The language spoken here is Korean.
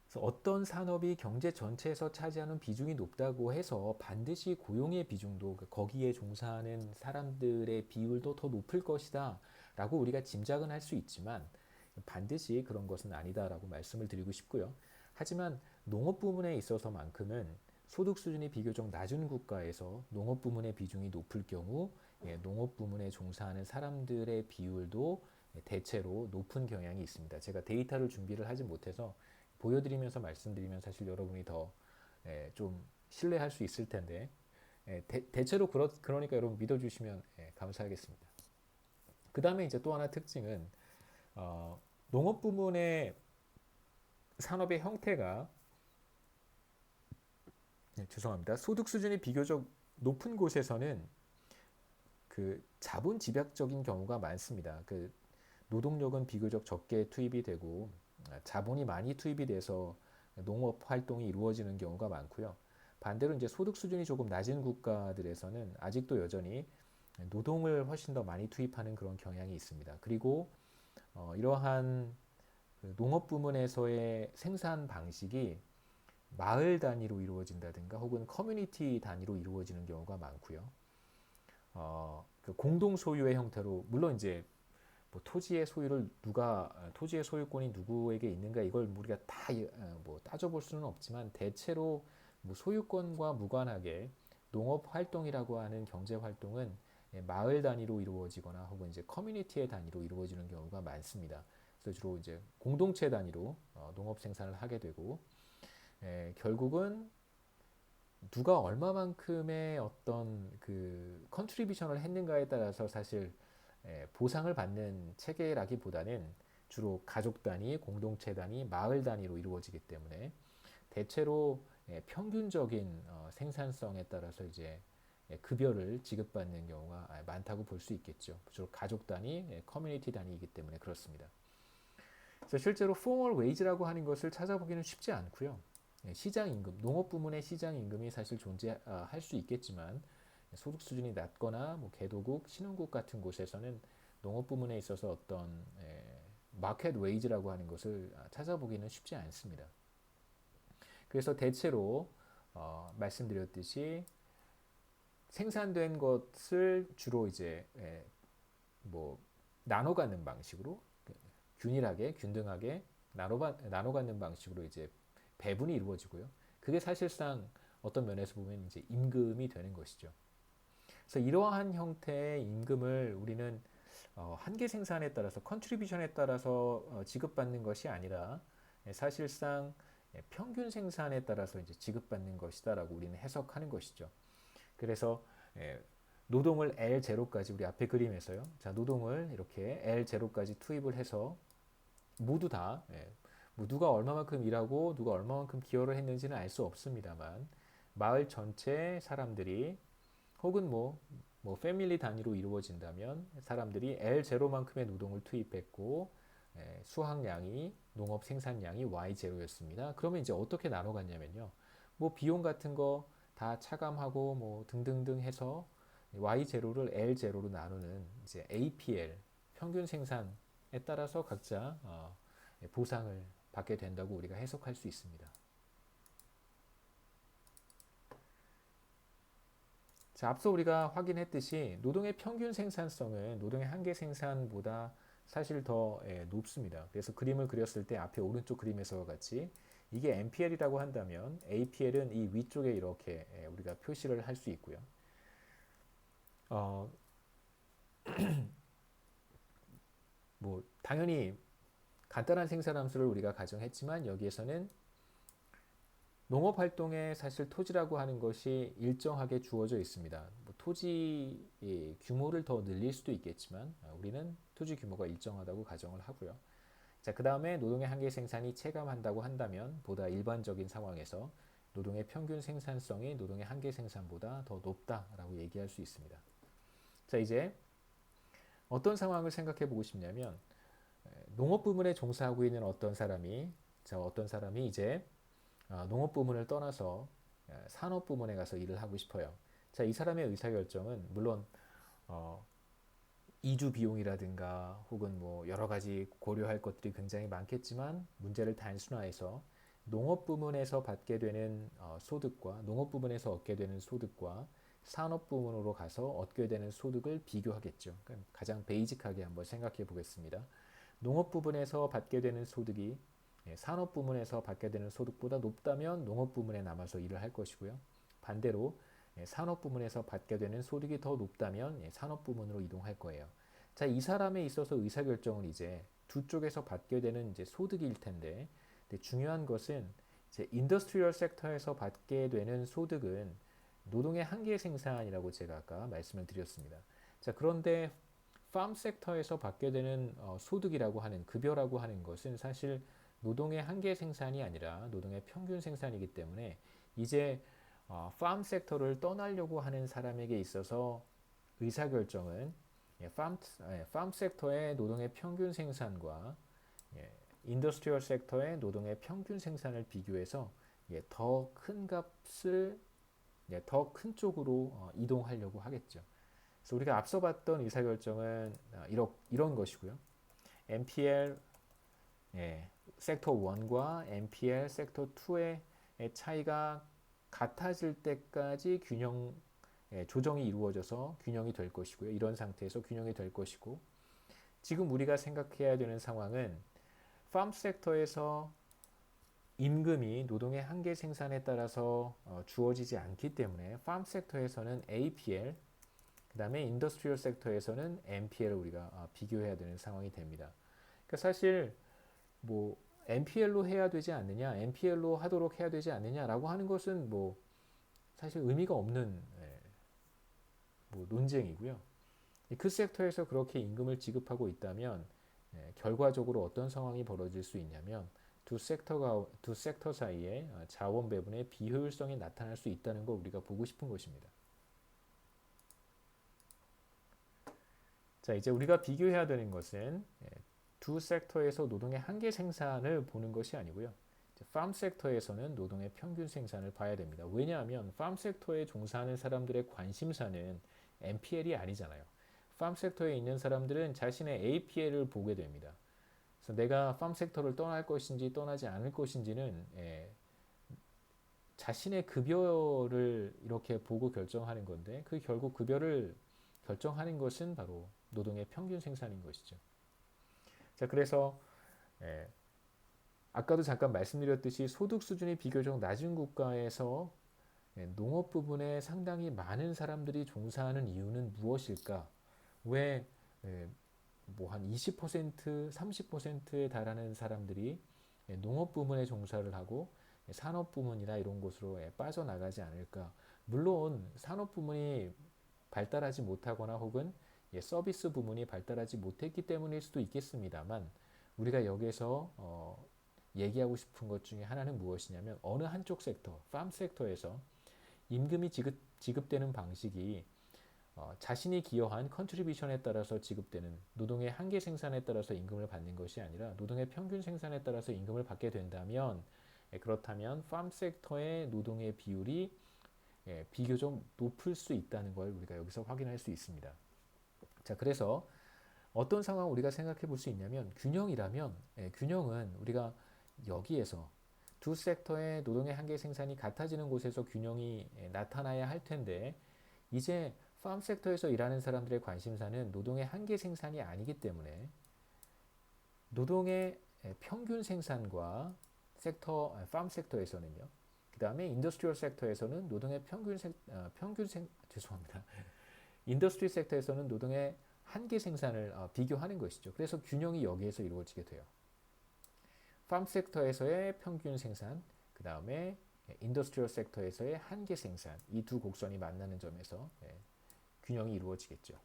그래서 어떤 산업이 경제 전체에서 차지하는 비중이 높다고 해서 반드시 고용의 비중도 거기에 종사하는 사람들의 비율도 더 높을 것이다 라고 우리가 짐작은 할 수 있지만 반드시 그런 것은 아니다라고 말씀을 드리고 싶고요. 하지만 농업 부문에 있어서만큼은 소득 수준이 비교적 낮은 국가에서 농업 부문의 비중이 높을 경우 농업 부문에 종사하는 사람들의 비율도 대체로 높은 경향이 있습니다. 제가 데이터를 준비를 하지 못해서 보여드리면서 말씀드리면 사실 여러분이 더 좀 신뢰할 수 있을 텐데 대체로 그러니까 여러분 믿어주시면 감사하겠습니다. 그 다음에 이제 또 하나 특징은 농업 부문의 산업의 형태가 죄송합니다. 소득 수준이 비교적 높은 곳에서는 그 자본 집약적인 경우가 많습니다. 그 노동력은 비교적 적게 투입이 되고 자본이 많이 투입이 돼서 농업 활동이 이루어지는 경우가 많고요. 반대로 이제 소득 수준이 조금 낮은 국가들에서는 아직도 여전히 노동을 훨씬 더 많이 투입하는 그런 경향이 있습니다. 그리고 이러한 그 농업 부문에서의 생산 방식이 마을 단위로 이루어진다든가 혹은 커뮤니티 단위로 이루어지는 경우가 많고요. 그 공동 소유의 형태로 물론 이제 뭐 토지의 소유권이 누구에게 있는가 이걸 우리가 다 뭐 따져볼 수는 없지만 대체로 뭐 소유권과 무관하게 농업 활동이라고 하는 경제 활동은 마을 단위로 이루어지거나 혹은 이제 커뮤니티의 단위로 이루어지는 경우가 많습니다. 그래서 주로 이제 공동체 단위로 농업 생산을 하게 되고 결국은 누가 얼마만큼의 어떤 그 컨트리뷰션을 했는가에 따라서 사실 보상을 받는 체계라기보다는 주로 가족 단위, 공동체 단위, 마을 단위로 이루어지기 때문에 대체로 평균적인 생산성에 따라서 이제 급여를 지급받는 경우가 많다고 볼 수 있겠죠. 주로 가족 단위, 커뮤니티 단위이기 때문에 그렇습니다. 그래서 실제로 포멀 웨이지라고 하는 것을 찾아보기는 쉽지 않고요. 시장 임금, 농업 부문의 시장 임금이 사실 존재할 수 있겠지만 소득 수준이 낮거나 뭐 개도국, 신흥국 같은 곳에서는 농업 부문에 있어서 어떤 마켓 웨이지라고 하는 것을 찾아보기는 쉽지 않습니다. 그래서 대체로 말씀드렸듯이 생산된 것을 주로 이제 뭐 나눠 갖는 방식으로 균일하게 균등하게 나눠 갖는 방식으로 이제 배분이 이루어지고요. 그게 사실상 어떤 면에서 보면 이제 임금이 되는 것이죠. 그래서 이러한 형태의 임금을 우리는 한계 생산에 따라서 컨트리뷰션에 따라서 지급받는 것이 아니라 사실상 평균 생산에 따라서 이제 지급받는 것이다라고 우리는 해석하는 것이죠. 그래서 노동을 L0까지 우리 앞에 그림에서요. 자, 노동을 이렇게 L0까지 투입을 해서 모두 다 뭐 누가 얼마만큼 일하고 누가 얼마만큼 기여를 했는지는 알 수 없습니다만 마을 전체 사람들이 혹은 뭐 패밀리 단위로 이루어진다면 사람들이 L0만큼의 노동을 투입했고 수확량이 농업 생산량이 Y0였습니다. 그러면 이제 어떻게 나눠 갔냐면요. 뭐 비용 같은 거 다 차감하고 뭐 등등등 해서 Y0를 L0로 나누는 이제 APL 평균 생산에 따라서 각자 보상을 받게 된다고 우리가 해석할 수 있습니다. 자, 앞서 우리가 확인했듯이 노동의 평균 생산성은 노동의 한계 생산보다 사실 더 높습니다. 그래서 그림을 그렸을 때 앞에 오른쪽 그림에서와 같이 이게 MPL이라고 한다면 APL은 이 위쪽에 이렇게 우리가 표시를 할 수 있고요. 어, 뭐 당연히 간단한 생산함수를 우리가 가정했지만 여기에서는 농업 활동에 사실 토지라고 하는 것이 일정하게 주어져 있습니다. 뭐 토지의 규모를 더 늘릴 수도 있겠지만 우리는 토지 규모가 일정하다고 가정을 하고요. 자, 그 다음에 노동의 한계 생산이 체감한다고 한다면 보다 일반적인 상황에서 노동의 평균 생산성이 노동의 한계 생산보다 더 높다라고 얘기할 수 있습니다. 자, 이제 어떤 상황을 생각해 보고 싶냐면 농업 부문에 종사하고 있는 어떤 사람이 이제 농업 부문을 떠나서 산업 부문에 가서 일을 하고 싶어요. 자, 이 사람의 의사결정은 물론 어, 이주 비용이라든가 혹은 뭐 여러 가지 고려할 것들이 굉장히 많겠지만 문제를 단순화해서 농업 부문에서 받게 되는 소득과 농업 부문에서 얻게 되는 소득과 산업 부문으로 가서 얻게 되는 소득을 비교하겠죠. 그러니까 가장 베이직하게 한번 생각해 보겠습니다. 농업 부문에서 받게 되는 소득이 산업 부문에서 받게 되는 소득보다 높다면 농업 부문에 남아서 일을 할 것이고요. 반대로 산업 부문에서 받게 되는 소득이 더 높다면 산업 부문으로 이동할 거예요. 자, 이 사람에 있어서 의사결정은 이제 두 쪽에서 받게 되는 이제 소득일 텐데, 근데 중요한 것은 이제 인더스트리얼 섹터에서 받게 되는 소득은 노동의 한계 생산이라고 제가 아까 말씀을 드렸습니다. 자, 그런데 팜 섹터에서 받게 되는 소득이라고 하는 급여라고 하는 것은 사실 노동의 한계 생산이 아니라 노동의 평균 생산이기 때문에 이제 팜 섹터를 떠나려고 하는 사람에게 있어서 의사결정은 팜 섹터의 노동의 평균 생산과 인더스트리얼 섹터의 노동의 평균 생산을 비교해서 더 큰 값을 더 큰 쪽으로 이동하려고 하겠죠. 그래서 우리가 앞서 봤던 의사결정은 이런 것이고요. NPL 섹터 1과 NPL 섹터 2의 차이가 같아질 때까지 조정이 이루어져서 균형이 될 것이고요. 이런 상태에서 균형이 될 것이고, 지금 우리가 생각해야 되는 상황은 팜 섹터에서 임금이 노동의 한계 생산에 따라서 주어지지 않기 때문에 팜 섹터에서는 APL, 그 다음에 인더스트리얼 섹터에서는 NPL을 우리가 비교해야 되는 상황이 됩니다. 그러니까 사실 뭐 NPL로 해야 되지 않느냐, NPL로 하도록 해야 되지 않느냐라고 하는 것은 뭐 사실 의미가 없는 뭐 논쟁이고요. 그 섹터에서 그렇게 임금을 지급하고 있다면 결과적으로 어떤 상황이 벌어질 수 있냐면 두 섹터 사이에 자원 배분의 비효율성이 나타날 수 있다는 걸 우리가 보고 싶은 것입니다. 자, 이제 우리가 비교해야 되는 것은 두 섹터에서 노동의 한계 생산을 보는 것이 아니고요. 팜 섹터에서는 노동의 평균 생산을 봐야 됩니다. 왜냐하면 팜 섹터에 종사하는 사람들의 관심사는 NPL이 아니잖아요. 팜 섹터에 있는 사람들은 자신의 APL을 보게 됩니다. 그래서 내가 팜 섹터를 떠날 것인지 떠나지 않을 것인지는 자신의 급여를 이렇게 보고 결정하는 건데, 그 결국 급여를 결정하는 것은 바로 노동의 평균 생산인 것이죠. 자, 그래서 아까도 잠깐 말씀드렸듯이 소득 수준이 비교적 낮은 국가에서 농업 부분에 상당히 많은 사람들이 종사하는 이유는 무엇일까? 왜 뭐 한 20%, 30%에 달하는 사람들이 농업 부문에 종사를 하고 산업 부문이나 이런 곳으로 빠져나가지 않을까? 물론 산업 부문이 발달하지 못하거나 혹은 서비스 부문이 발달하지 못했기 때문일 수도 있겠습니다만, 우리가 여기서 얘기하고 싶은 것 중에 하나는 무엇이냐면 어느 한쪽 섹터, 팜 섹터에서 임금이 지급되는 방식이 자신이 기여한 컨트리뷰션에 따라서 지급되는 노동의 한계 생산에 따라서 임금을 받는 것이 아니라 노동의 평균 생산에 따라서 임금을 받게 된다면, 그렇다면 팜 섹터의 노동의 비율이 비교적 높을 수 있다는 걸 우리가 여기서 확인할 수 있습니다. 자, 그래서 어떤 상황 우리가 생각해 볼 수 있냐면 균형이라면 균형은 우리가 여기에서 두 섹터의 노동의 한계 생산이 같아지는 곳에서 균형이 나타나야 할 텐데, 이제 팜 섹터에서 일하는 사람들의 관심사는 노동의 한계 생산이 아니기 때문에 노동의 평균 생산과 팜 섹터에서는요, 그 다음에 인더스트리얼 섹터에서는 노동의 죄송합니다. 인더스트리 섹터에서는 노동의 한계 생산을 비교하는 것이죠. 그래서 균형이 여기에서 이루어지게 돼요. 팜 섹터에서의 평균 생산, 그 다음에 인더스트리얼 섹터에서의 한계 생산, 이 두 곡선이 만나는 점에서 균형이 이루어지겠죠.